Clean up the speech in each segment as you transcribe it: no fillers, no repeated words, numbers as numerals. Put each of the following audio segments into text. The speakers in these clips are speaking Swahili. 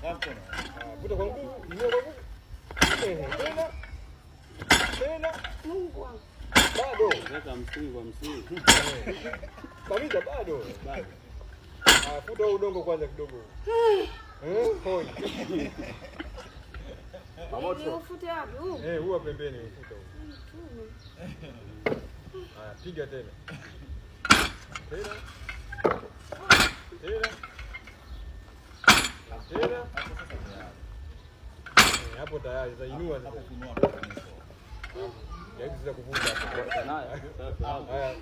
Vuta kwa nguvu, inua kwa nguvu. Tena. Mungu wangu. Bado. Weka msingi kwa msingi. Kabisa bado. Bado. Futa udongo kwanza kidogo. Hoi. Pamoja. Ufute wapi huu? Huwa pembeni ufuta huu. Piga tena. Tena. Hapo tayari sasa inua sasa. Hebu sasa kuvunja hapo. Haya.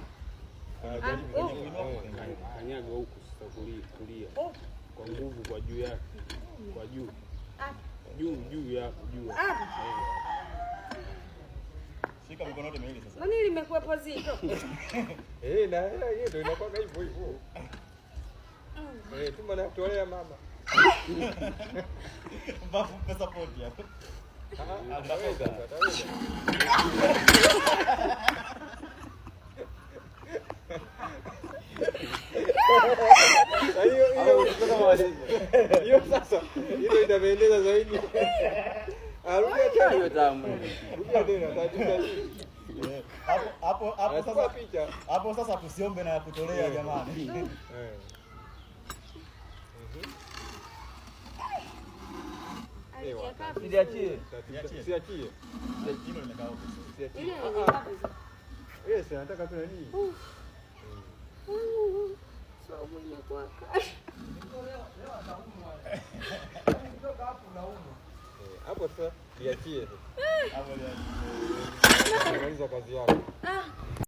Kanyaga huku sasa kulia. Kwa nguvu kwa juu yake. Kwa juu. Juu yako juu. Shika mikono yote miwili sasa. Nani limekuwa zito? Na hiyo ndio inakuwa hivyo hivyo. Tuma na kutolea mama. Mbafu pesa poti hapo. Ataweza. Hiyo sasa ile inapendeza zaidi. Arudia tena. Hapo sasa tusiombe na kutolea jamani. Siachie. Yes, nataka tu nani? Sababu ni kwa kazi. Hapo sasa liachie. Hapo liachie. Maliza kazi yako.